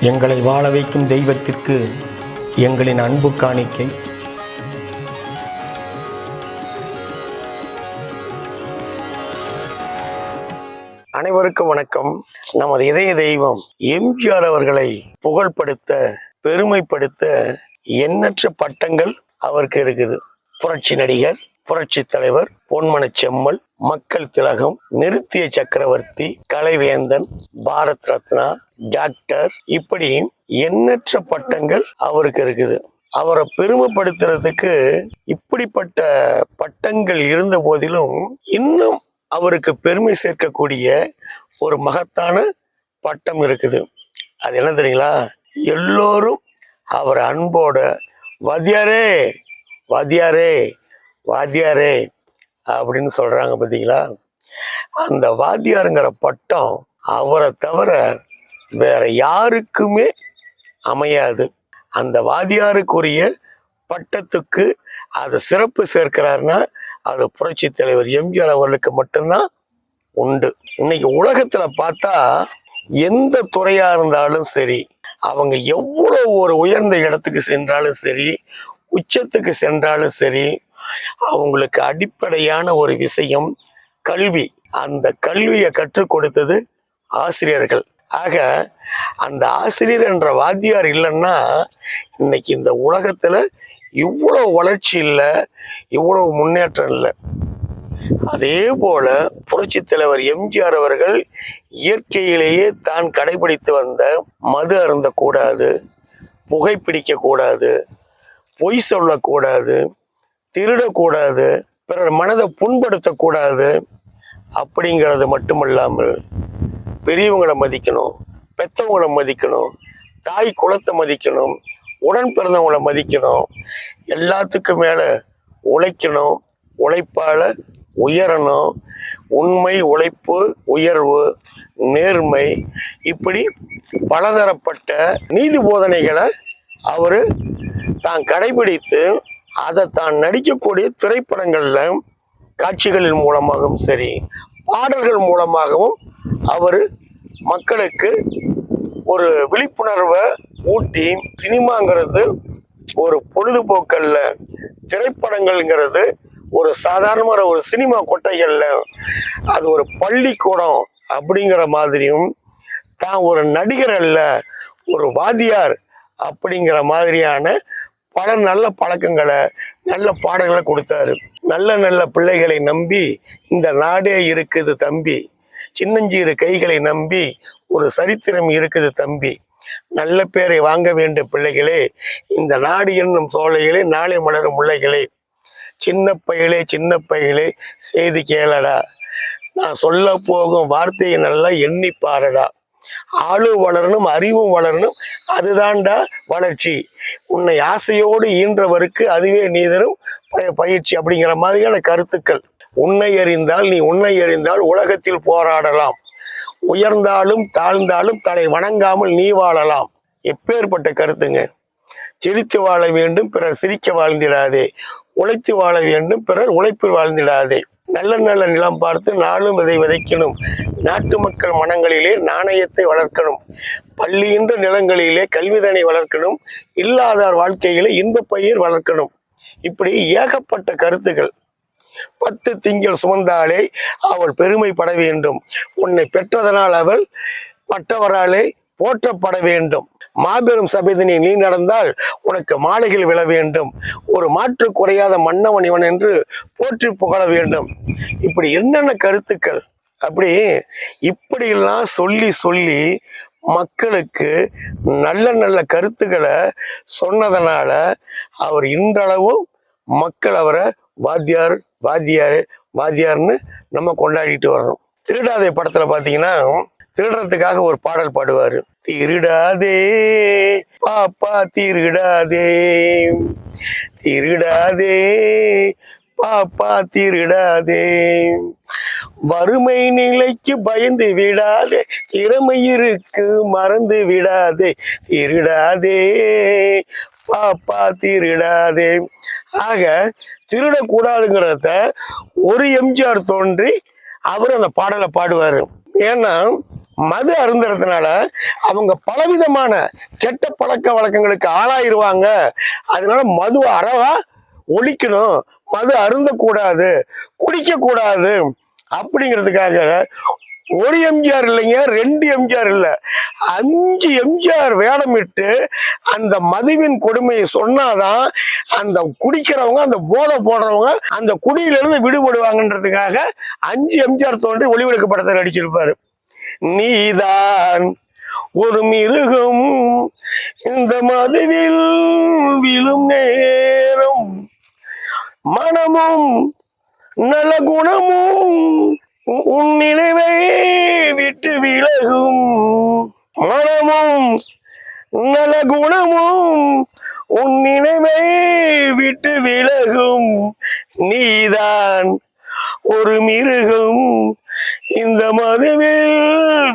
எங்களை வாழ வைக்கும் தெய்வத்திற்கு எங்களின் அன்பு காணிக்கை. அனைவருக்கும் வணக்கம். நமது இதய தெய்வம் எம்ஜிஆர் அவர்களை புகழ்படுத்த, பெருமைப்படுத்த எண்ணற்ற பட்டங்கள் அவருக்கு இருக்குது. புரட்சி நடிகர், புரட்சி தலைவர், பொன்மனச் செம்மல், மக்கள் திலகம், நிறுத்திய சக்கரவர்த்தி, கலைவேந்தன், பாரத் ரத்னா, டாக்டர், இப்படி எண்ணற்ற பட்டங்கள் அவருக்கு இருக்குது. அவரை பெருமைப்படுத்துறதுக்கு இப்படிப்பட்ட பட்டங்கள் இருந்த போதிலும் இன்னும் அவருக்கு பெருமை சேர்க்கக்கூடிய ஒரு மகத்தான பட்டம் இருக்குது. அது என்ன தெரியுங்களா? எல்லோரும் அவர் அன்போட வாத்தியாரே வாத்தியாரே வாத்தியாரே அப்படின்னு சொல்றாங்க பார்த்தீங்களா? அந்த வாத்தியாருங்கிற பட்டம் அவரை தவிர வேற யாருக்குமே அமையாது. அந்த வாத்தியாருக்குரிய பட்டத்துக்கு அதை சிறப்பு சேர்க்கிறாருன்னா அது புரட்சி தலைவர் எம்ஜிஆர் அவர்களுக்கு மட்டும்தான் உண்டு. இன்னைக்கு உலகத்துல பார்த்தா எந்த துறையா இருந்தாலும் சரி, அவங்க எவ்வளவு ஒரு உயர்ந்த இடத்துக்கு சென்றாலும் சரி, உச்சத்துக்கு சென்றாலும் சரி, அவங்களுக்கு அடிப்படையான ஒரு விஷயம் கல்வி. அந்த கல்வியை கற்றுக் கொடுத்தது ஆசிரியர்கள். ஆக அந்த ஆசிரியர் என்ற வாத்தியார் இல்லைன்னா இன்னைக்கு இந்த உலகத்துல இவ்வளவு வளர்ச்சி இல்லை, இவ்வளவு முன்னேற்றம் இல்லை. அதே போல புரட்சி தலைவர் எம்ஜிஆர் அவர்கள் இயற்கையிலேயே தான் கடைபிடித்து வந்த மது அருந்தக்கூடாது, புகைப்பிடிக்க கூடாது, பொய் சொல்லக்கூடாது, திருடக்கூடாது, பிறர் மனதை புண்படுத்தக்கூடாது அப்படிங்கிறது மட்டுமல்லாமல் பெரியவங்களை மதிக்கணும், பெற்றவங்களை மதிக்கணும், தாய் குலத்தை மதிக்கணும், உடன் பிறந்தவங்களை மதிக்கணும், எல்லாத்துக்கும் மேல உழைக்கணும், உழைப்பால உயரணும், உண்மை, உழைப்பு, உயர்வு, நேர்மை, இப்படி பலதரப்பட்ட நீதி போதனைகளை அவரு தான் கடைபிடித்து அதை தான் நடிக்கக்கூடிய திரைப்படங்கள்ல காட்சிகளின் மூலமாகவும் சரி, பாடல்கள் மூலமாகவும் அவர் மக்களுக்கு ஒரு விழிப்புணர்வை ஊட்டி, சினிமாங்கிறது ஒரு பொழுதுபோக்கல்ல, திரைப்படங்கள்ங்கிறது ஒரு சாதாரணமான ஒரு சினிமா கொட்டைகள்ல அது ஒரு பள்ளிக்கூடம் அப்படிங்கிற மாதிரியும், தான் ஒரு நடிகர் அல்ல, ஒரு வாத்தியார் அப்படிங்கிற மாதிரியான பல நல்ல பழக்கங்களை, நல்ல பாடங்களை கொடுத்தாரு. நல்ல நல்ல பிள்ளைகளை நம்பி இந்த நாடே இருக்குது தம்பி, சின்னஞ்சிறு கைகளை நம்பி ஒரு சரித்திரம் இருக்குது தம்பி, நல்ல பேரை வாங்க வேண்டிய பிள்ளைகளே, இந்த நாடு என்னும் சோலைகளே நாளை மலரும் முல்லைகளே, சின்ன பையலே சின்ன பையலே செய்தி கேளடா, நான் சொல்ல போகும் வார்த்தையை நல்லா எண்ணி பாருடா, ஆளு வளரணும், அறிவும் வளரணும், அதுதான்டா வளர்ச்சி, உன்னை ஆசையோடு ஈன்றவருக்கு அதுவே நீதரும் பயிற்சி அப்படிங்கிற மாதிரியான கருத்துக்கள். உன்னை அறிந்தால், நீ உன்னை அறிந்தால் உலகத்தில் போராடலாம், உயர்ந்தாலும் தாழ்ந்தாலும் தலை வணங்காமல் நீ வாழலாம். எப்பேற்பட்ட கருத்துங்க! சிரித்து வாழ வேண்டும், பிறர் சிரிக்க வாழ்ந்திடாதே, உழைத்து வாழ வேண்டும், பிறர் உழைப்பில் வாழ்ந்திடாதே, நல்ல நல்ல நிலம் பார்த்து நாளும் இதை விதைக்கணும், நாட்டு மக்கள் மனங்களிலே நாணயத்தை வளர்க்கணும், பள்ளியின்ற நிலங்களிலே கல்விதனை வளர்க்கணும், இல்லாதார் வாழ்க்கையிலே இன்பப் பயிர் வளர்க்கணும். இப்படி ஏகப்பட்ட கருத்துக்கள். 10 திங்கள் சுமந்தாலே அவள் பெருமைப்பட வேண்டும், உன்னை பெற்றதனால் அவள் மற்றவராலே போற்றப்பட வேண்டும், மாபெரும் சபைதனை நீ நடந்தால் உனக்கு மாலைகள் விழ வேண்டும், ஒரு மாற்று குறையாத மன்னவன் இவன் என்று போற்றி புகழ வேண்டும். இப்படி என்னென்ன கருத்துக்கள்! அப்படி இப்படியெல்லாம் சொல்லி சொல்லி மக்களுக்கு நல்ல நல்ல கருத்துக்களை சொன்னதனால அவர் இன்றளவும் மக்கள் அவரை வாத்தியார் வாத்தியார் வாத்தியார்னு நம்ம கொண்டாடிட்டு வரணும். திருடாதே படத்துல பாத்தீங்கன்னா திருடுறதுக்காக ஒரு பாடல் பாடுவாரு. திருடாதே பாப்பா திருடாதே, திருடாதே பாப்பா திருடாதே, வறுமை நிலைக்கு பயந்து விடாதே, திறமை இருக்கு மறந்து விடாதே, திருடாதே பாப்பா திருடாதே. ஆக திருடக்கூடாதுங்கிறத ஒரு எம்ஜிஆர் தோன்றி அவர் அந்த பாடலை பாடுவாரு. ஏன்னா மது அருந்துறதுனால அவங்க பலவிதமான கெட்ட பழக்க வழக்கங்களுக்கு ஆளாயிருவாங்க. அதனால மது அறவா ஒழிக்கணும், மது அருந்தக்கூடாது, குடிக்கக்கூடாது அப்படிங்கிறதுக்காக ஒரு எம்ஜிஆர் இல்லைங்க, 2 எம்ஜிஆர் இல்லை, 5 எம்ஜிஆர் வேடமிட்டு அந்த மதுவின் கொடுமையை சொன்னாதான் அந்த குடிக்கிறவங்க, அந்த போதை போடுறவங்க அந்த குடியிலிருந்து விடுபடுவாங்கன்றதுக்காக 5 எம்ஜிஆர் தோன்றி ஒளிவிளக்கு படத்தை நடிச்சிருப்பாரு. நீதான் ஒரு மிருகம் இந்த மதுவில் விழும் நேரம், மனமும் நல்ல குணமும் உன் நினைவை விட்டு விலகும், மனமும் நல்ல குணமும் உன் நினைவை விட்டு விலகும், நீதான் ஒரு மிருகம் இந்த மதுவில்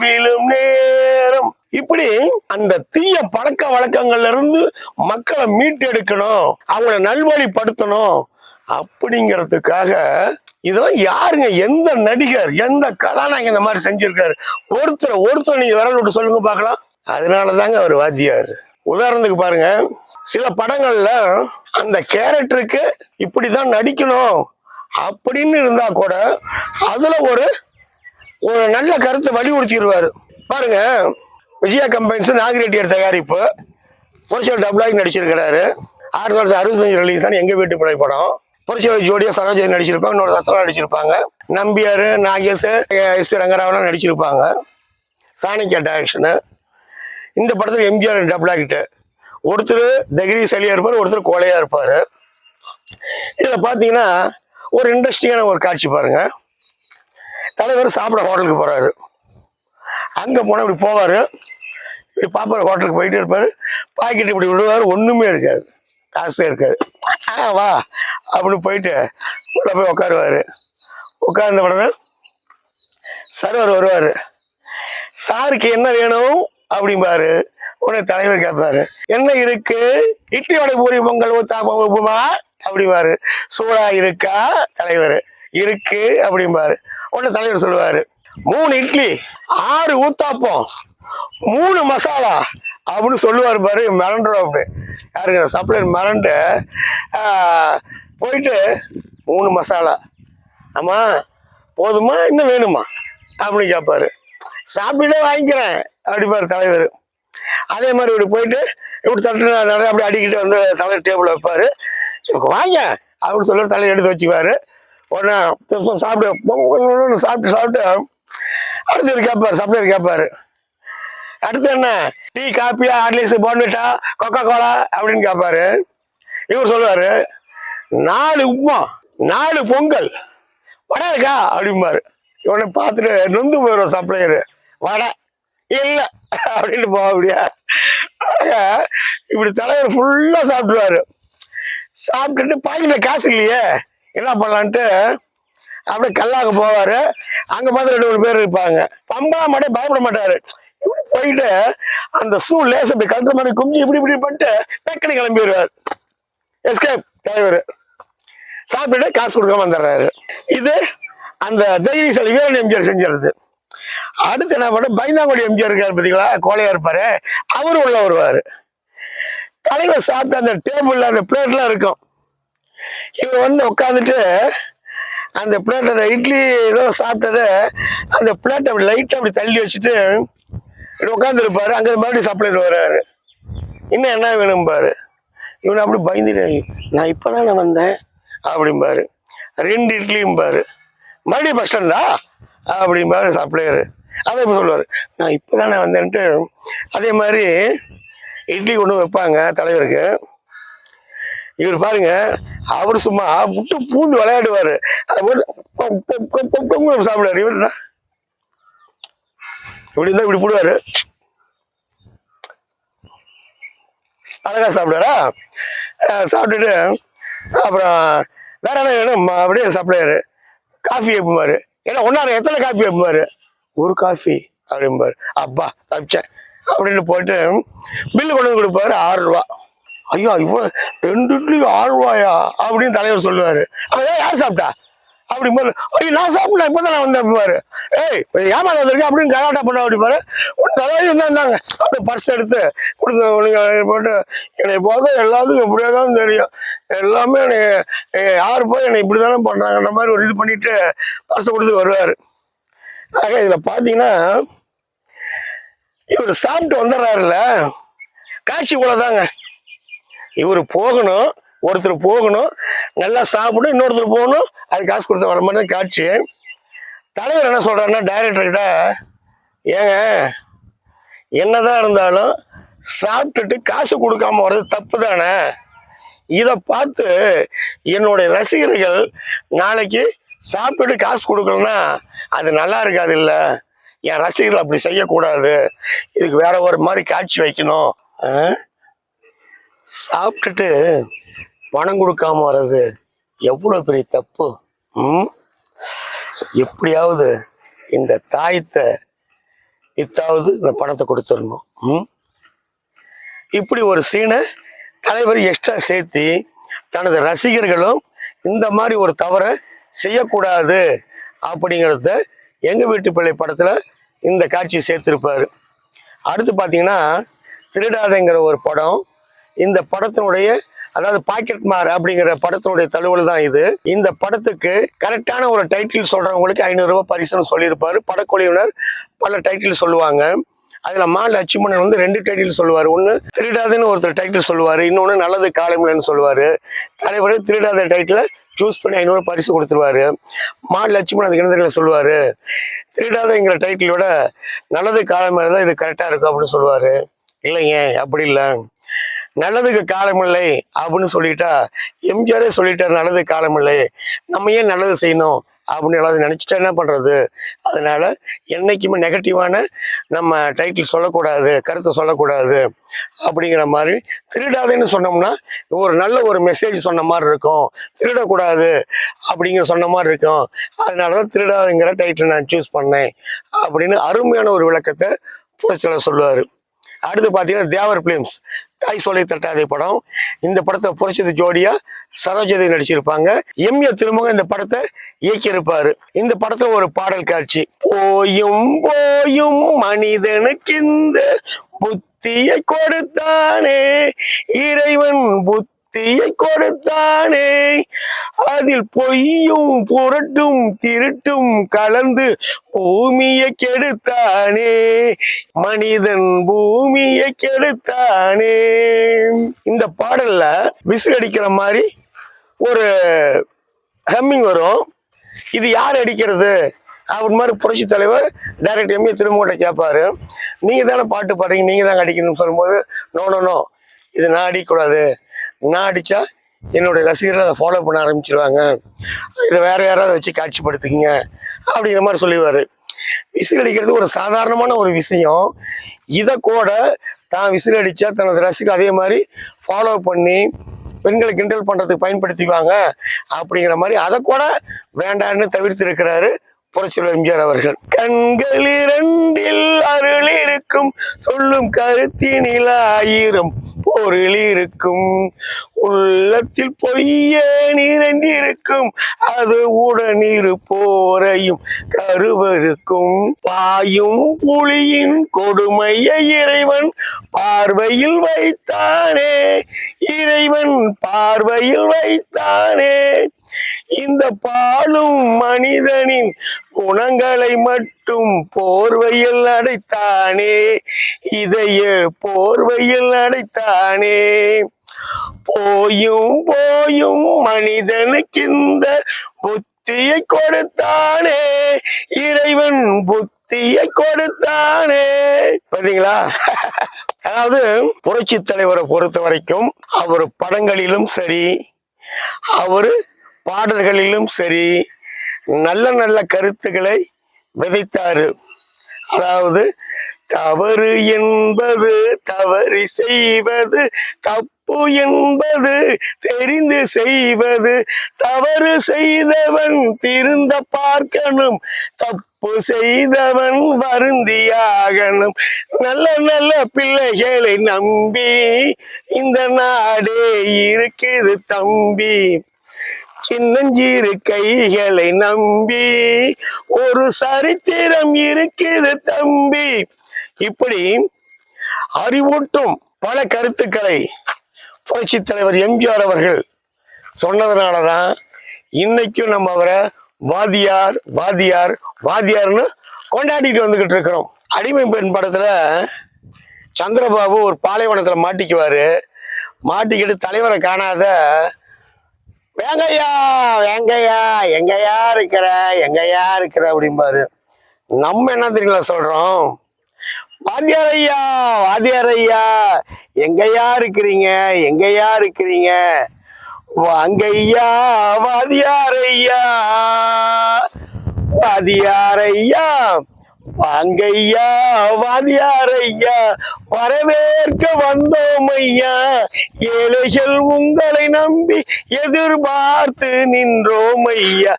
விழும் நேரம். இப்படி அந்த தீய பழக்க வழக்கங்கள்ல இருந்து மக்களை மீட்டெடுக்கணும், அவங்கள நல்வழிப்படுத்தணும் அப்படிங்கிறதுக்காக இதெல்லாம் யாருங்க, எந்த நடிகர், எந்த கதாநாயகன் இந்த மாதிரி செஞ்சிருக்காரு? ஒருத்தர் நீங்க விரல் விட்டு சொல்லுங்க பார்க்கலாம். அதனாலதாங்க அவர் வாத்தியார். உதாரணத்துக்கு பாருங்க, சில படங்கள்ல அந்த கேரக்டருக்கு இப்படிதான் நடிக்கணும் அப்படின்னு இருந்தா கூட அதுல ஒரு நல்ல கருத்தை வலியுறுத்திடுவாரு. பாருங்க, விஜயா கம்பெனிஸ் நாகிரெட்டியார் தயாரிப்பு, புரட்சியாளர் டபுளாகி நடிச்சிருக்கிறாரு. 1965 ரிலீஸ் ஆன எங்க வீட்டு பிள்ளை படம். புரட்சியாளர் ஜோடியா சரோஜா நடிச்சிருப்பாங்க, இன்னொரு சத்தம் நடிச்சிருப்பாங்க, நம்பியார், நாகேஷ், எஸ்.பி. ரங்கராவெல்லாம் நடிச்சிருப்பாங்க. சாணிக்கா டைரக்ஷனு. இந்த படத்துல எம்ஜிஆர் டபுளாகிட்டு ஒருத்தர் தகிரி சலியா இருப்பார், ஒருத்தர் கோலையா இருப்பாரு. இதுல பாத்தீங்கன்னா ஒரு இன்ட்ரெஸ்டிங்கான ஒரு காட்சி பாருங்க. தலைவர் சாப்பிட ஹோட்டலுக்கு போறாரு. அங்க போனா இப்படி போவாரு, இப்படி பாப்பாரு, ஹோட்டலுக்கு போயிட்டே இருப்பாரு, பாக்கெட் இப்படி விடுவாரு, ஒண்ணுமே இருக்காது, காசே இருக்காது. வா அப்படின்னு போயிட்டு உள்ள போய் உட்காருவாரு. உட்கார்ந்த உடனே சர்வர் வருவாரு, சாருக்கு என்ன வேணும் அப்படிம்பாரு. உடனே தலைவர் கேட்பாரு, என்ன இருக்கு? இட்லி வடை பூரி பொங்கல் உப்புமா அப்படிம்பாரு. சூடா இருக்கா? தலைவர் இருக்கு அப்படிம்பாரு. உடனே தலைவர் சொல்லுவாரு, 3 இட்லி, 6 ஊத்தாப்பம், 3 மசாலா அப்படின்னு சொல்லுவாரு பாரு. மிரண்டுரும் அப்படி. யாருங்க? சப்ளையர் மிரண்டு போயிட்டு 3 மசாலா, ஆமா போதுமா, இன்னும் வேணுமா அப்படின்னு கேட்பாரு. சாப்பிட்டுட்டே வாங்கிக்கிறேன் அப்படிப்பாரு தலைவர். அதே மாதிரி இப்படி போயிட்டு இப்படி தட்டு நிறைய அப்படி அடிக்கிட்டு வந்து தலைவர் டேபிள் வைப்பாரு. வாங்க அப்படின்னு சொல்லி தலையை எடுத்து வச்சுக்குவாரு. உடனே சாப்பிட்டு அடுத்து கேட்பாரு, சப்ளையர் கேட்பாரு, அடுத்து என்ன டீ, காப்பியா, ஹார்லிக்ஸ், போர்ன்விட்டா, கொக்கோ கோலா அப்படின்னு கேட்பாரு. இவர் சொல்லுவாரு, 4 உப்புமா, 4 பொங்கல், வடை இருக்கா அப்படிம்பாரு. இவனை பார்த்துட்டு நொந்து போயிடும் சப்ளையரு. வடை இல்லை அப்படின்னு போக முடியா. இப்படி தலைவர் ஃபுல்லா சாப்பிடுவாரு. சாப்பிட்டுட்டு பாக்கெட்ல காசு இல்லையே, என்ன பண்ணலான்ட்டு அப்படியே கல்லாக போவாரு. அங்க பார்த்து 2 பேர் இருப்பாங்க. பம்பா மட்டும் பயப்பட மாட்டாரு. இப்படி போயிட்டு அந்த ஷூ லேச இப்படி கழுத்த மாதிரி குஞ்சு இப்படி இப்படி பண்ணிட்டு டக்குனு கிளம்பிடுவார். எஸ்கேப் தலைவர். சாப்பிட்டுட்டு காசு கொடுக்காம வந்துடுறாரு. இது அந்த தைரிய சலி வீரன் எம்ஜிஆர் செஞ்சிருது. அடுத்து என்ன பண்ண, பைந்தாங்குடி எம்ஜிஆர் இருக்காரு பார்த்தீங்களா, கோலையா இருப்பாரு, அவரு உள்ள வருவாரு. தலைவர் சாப்பிட்டு அந்த டேபிள்ல அந்த பிளேட்லாம் இருக்கும். இவர் வந்து உட்காந்துட்டு அந்த பிளேட், அந்த இட்லி ஏதோ சாப்பிட்டதை அந்த பிளேட் அப்படி லைட்டா அப்படி தள்ளி வச்சுட்டு உட்காந்து இருப்பாரு. அங்க மறுபடியும் சப்ளையர் வர்றாரு. இன்னும் என்ன வேணும்பாரு. இவனை அப்படி பயந்துட்டு, நான் இப்பதான் நான் வந்தேன் அப்படிம்பாரு. 2 இட்லியும்பாரு. மறுபடியும் பஸ் ஸ்டாண்டா அப்படிம்பாரு சப்ளையர். அதே மாதிரி சொல்லுவாரு, நான் இப்பதானே வந்தேன்ட்டு. அதே மாதிரி இட்லி கொண்டு வைப்பாங்க தலைவருக்கு. இவர் பாருங்க, அவரு சும்மா விட்டு பூந்து விளையாடுவாரு. சாப்பிடுவாரு. இவர் இப்படி இருந்தா இப்படி போடுவாரு, அழகா சாப்பிடுவாரா. சாப்பிட்டுட்டு அப்புறம் வேற என்ன வேணும் அப்படியே சப்ளையரு. காஃபி வைப்பாரு. ஏன்னா ஒன்னாரு எத்தனை காஃபி வைப்பாரு? 1 காஃபி அப்படிம்பாரு. அப்பா தப்பிச்சேன் அப்படின்னு போயிட்டு பில்லு கொண்டு வந்து கொடுப்பாரு. 6 ரூபா. ஐயோ இவ்வளோ 2 இட்லி 6 ரூபாயா அப்படின்னு தலைவர் சொல்லுவாரு. அவன் யார் சாப்பிட்டா அப்படி மாதிரி ஐயோ நான் சாப்பிடல இப்பதான் நான் வந்தேன் பாரு. ஏய் ஏமாத வந்திருக்கேன் அப்படின்னு கலாட்டா பண்ண அப்படி பாரு. ஒன்று தலைவலி இருந்தாங்க அப்படி பர்ஸ் எடுத்து கொடுத்து போட்டு என்னை போதும் எல்லாத்துக்கும் இப்படியே தான் தெரியும். எல்லாமே யாரு போய் என்னை இப்படி தானே பண்றாங்கன்ற மாதிரி ஒரு இது பண்ணிட்டு பர்ஸை கொடுத்து வருவாரு. ஆக இதுல பாத்தீங்கன்னா இவர் சாப்பிட்டு வந்துடுறாருல்ல, காட்சி இவ்வளவுதாங்க. இவர் போகணும், ஒருத்தர் போகணும், நல்லா சாப்பிடும், இன்னொருத்தர் போகணும், அது காசு கொடுத்து வர மாதிரி தான் காட்சி. தலைவர் என்ன சொல்றாருன்னா டைரக்டர்கிட்ட, ஏங்க என்னதான் இருந்தாலும் சாப்பிட்டுட்டு காசு கொடுக்காம வர்றது தப்பு தானே. இதை பார்த்து என்னுடைய ரசிகர்கள் நாளைக்கு சாப்பிட்டுட்டு காசு கொடுக்கலன்னா அது நல்லா இருக்காது. இல்லை என் ரசிகர்கள் அப்படி செய்யக்கூடாது, இதுக்கு வேற ஒரு மாதிரி காட்சி வைக்கணும். சாப்பிட்டுட்டு பணம் கொடுக்காம வர்றது எவ்வளவு பெரிய தப்பு. எப்படியாவது இந்த தாயத்தை வித்தாவது இந்த பணத்தை கொடுத்துடணும். இப்படி ஒரு சீனை தலைவர் எக்ஸ்ட்ரா சேர்த்தி தனது ரசிகர்களும் இந்த மாதிரி ஒரு தவறை செய்யக்கூடாது அப்படிங்கிறத எங்க வீட்டு பிள்ளை படத்துல இந்த காட்சியை சேர்த்திருப்பாரு. அடுத்து பாத்தீங்கன்னா திருடாதைங்கிற ஒரு படம். இந்த படத்தினுடைய அதாவது பாக்கெட் மார் அப்படிங்கிற படத்தினுடைய தழுவல் தான் இது. இந்த படத்துக்கு கரெக்டான ஒரு டைட்டில் சொல்றவங்களுக்கு 500 ரூபாய் பரிசுன்னு சொல்லியிருப்பாரு. படக்குழுவினர் பல டைட்டில் சொல்லுவாங்க. அதுல மா லட்சுமணன் வந்து 2 டைட்டில் சொல்லுவாரு. ஒண்ணு திருடாதுன்னு ஒருத்தர் டைட்டில் சொல்லுவாரு, இன்னொன்னு நல்லது காலமில்லைன்னு சொல்லுவாரு. தலைவர் திருடாத டைட்டில சூஸ் பண்ணி 500 பரிசு கொடுத்துருவாரு. மா லட்சுமணன் அதுக்கு என்ன சொல்லுவாரு, திருடாதங்கிற டைட்டில் விட நல்லது காலமில்லை தான் இது கரெக்டா இருக்கும் அப்படின்னு சொல்லுவாரு. இல்லைங்க அப்படி இல்லை, நல்லதுக்கு காலமில்லை அப்படின்னு சொல்லிட்டா எம்ஜிஆரே சொல்லிட்டார் நல்லது காலமில்லை, நம்ம ஏன் நல்லது செய்யணும் அப்படின்னு எல்லாரும் நினைச்சிட்டா என்ன பண்றது. அதனால என்னைக்குமே நெகட்டிவான நம்ம டைட்டில் சொல்லக்கூடாது, கருத்தை சொல்லக்கூடாது அப்படிங்கிற மாதிரி. திருடாதேன்னு சொன்னோம்னா ஒரு நல்ல ஒரு மெசேஜ் சொன்ன மாதிரி இருக்கும், திருடக்கூடாது அப்படிங்கிற சொன்ன மாதிரி இருக்கும். அதனாலதான் திருடாதுங்கிற டைட்டில் நான் சூஸ் பண்ணேன் அப்படின்னு அருமையான ஒரு விளக்கத்தை புரட்சியாளர் சொல்லுவாரு. அடுத்து பாத்தீங்கன்னா தேவர் பிலிம்ஸ் தாய் சொல்லை தட்டாதே படம். இந்த படத்தை புரட்சி ஜோடியா சரோஜதேவி நடிச்சிருப்பாங்க. எம்ஏ திருமகம் இந்த படத்தை இயக்கியிருப்பாரு. இந்த படத்துல ஒரு பாடல் காட்சி, போயும் போயும் மனிதனுக்கு இந்த புத்தியை கொடுத்தானே இறைவன், புத்தியை கொடுத்தானே, அதில் பொய்யும் புரட்டும் திருட்டும் கலந்து பூமியை கெடுத்தானே, மனிதன் பூமியை கெடுத்தானே. இந்த பாடல்ல விசில் அடிக்கிற மாதிரி ஒரு ஹம்மிங் வரும். இது யார் அடிக்கிறது அப்படி மாதிரி புரட்சி தலைவர் டைரக்டர் எம்ஏ திருமகிட்ட கேட்பாரு. நீங்க தானே பாட்டு பாடுறீங்க, நீங்க தாங்க அடிக்கணும்னு சொல்லும்போது, நோ நோ நோ, இது நான் அடிக்கக்கூடாது, நான் அடிச்சா என்னுடைய ரசிகர்கள் அதை ஃபாலோ பண்ண ஆரம்பிச்சிருவாங்க, இதை வேற யாராவது வச்சு காட்சிப்படுத்திங்க அப்படிங்கிற மாதிரி சொல்லிடுவாரு. விசில் அடிக்கிறது ஒரு சாதாரணமான ஒரு விஷயம். இதை கூட தான் விசில் அடிச்சா தனது ரசிகர் அதே மாதிரி ஃபாலோ பண்ணி பெண்களை கிண்டல் பண்றதுக்கு பயன்படுத்திக்குவாங்க அப்படிங்கிற மாதிரி அதை கூட வேண்டான்னு தவிர்த்து இருக்கிறாரு புரட்சியாளர் எம்ஜிஆர் அவர்கள். கண்கள் இரண்டில் அருள் இருக்கும், சொல்லும் கருத்தினில் 1000 பொருள் இருக்கும், உள்ளத்தில் பொய்யே நிறைந்திருக்கும், அது உடனிரு போரையும் கருவருக்கும், பாயும் புலியின் கொடுமையை இறைவன் பார்வையில் வைத்தானே, இறைவன் பார்வையில் வைத்தானே, இந்த பாலும் மனிதனின் குணங்களை மட்டும் போர்வையில் அடைத்தானே, இதைய போர்வையில் அடைத்தானே, போயும் போயும் மனிதனுக்கு இந்த புத்தியை கொடுத்தானே, இறைவன் புத்தியை கொடுத்தானே. பாத்தீங்களா? அதாவது புரட்சி தலைவரை பொறுத்த வரைக்கும் அவர் படங்களிலும் சரி, அவரு பாடல்களிலும் சரி நல்ல நல்ல கருத்துக்களை விதைத்தாரு. அதாவது தவறு என்பது தவறு செய்வது, தப்பு என்பது தெரிந்து செய்வது, தவறு செய்தவன் திருந்த பார்க்கணும், தப்பு செய்தவன் வருந்தியாகணும், நல்ல நல்ல பிள்ளைகளை நம்பி இந்த நாடே இருக்குது தம்பி, சின்னஞ்சிறு கைகளை நம்பி ஒரு சரித்திரம் இருக்குது தம்பி. இப்படி அறிவூட்டும் பல கருத்துக்களை புரட்சி தலைவர் எம்ஜிஆர் அவர்கள் சொன்னதுனாலதான் இன்னைக்கும் நம்ம அவரை வாதியார் வாதியார் வாதியார்னு கொண்டாடிட்டு வந்துகிட்டு இருக்கிறோம். அடிமை பெண் படத்துல சந்திரபாபு ஒரு பாலைவனத்துல மாட்டிக்குவாரு. மாட்டிக்கிட்டு தலைவரை காணாத, வேங்கையா வேங்கையா எங்கயா இருக்கிற அப்படிம்பாரு. நம்ம என்ன தெரியுங்களா சொல்றோம், வாத்தியார் ஐயா எங்கயா இருக்கிறீங்க வாங்கையா வாத்தியார் ஐயா வாங்கையா வாத்தியார் ஐயா வரவேற்க வந்தோம் ஐயா, ஏழைகள் உங்களை நம்பி எதிர்பார்த்து நின்றோம் ஐயா,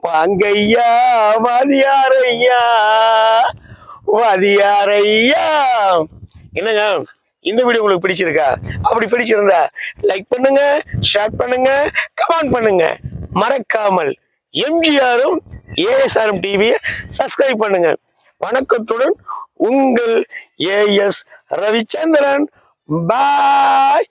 வாங்கையா வாத்தியார் ஐயா. என்னங்க இந்த வீடியோ உங்களுக்கு பிடிச்சிருக்கா? அப்படி பிடிச்சிருந்தா லைக் பண்ணுங்க, ஷேர் பண்ணுங்க, கமெண்ட் பண்ணுங்க. மறக்காமல் எம்ஜிஆரும் ஏஎஸ்ஆரும் டிவியை சப்ஸ்கிரைப் பண்ணுங்க. வணக்கத்துடன் உங்கள் ஏஎஸ் ரவிச்சந்திரன். பாய்.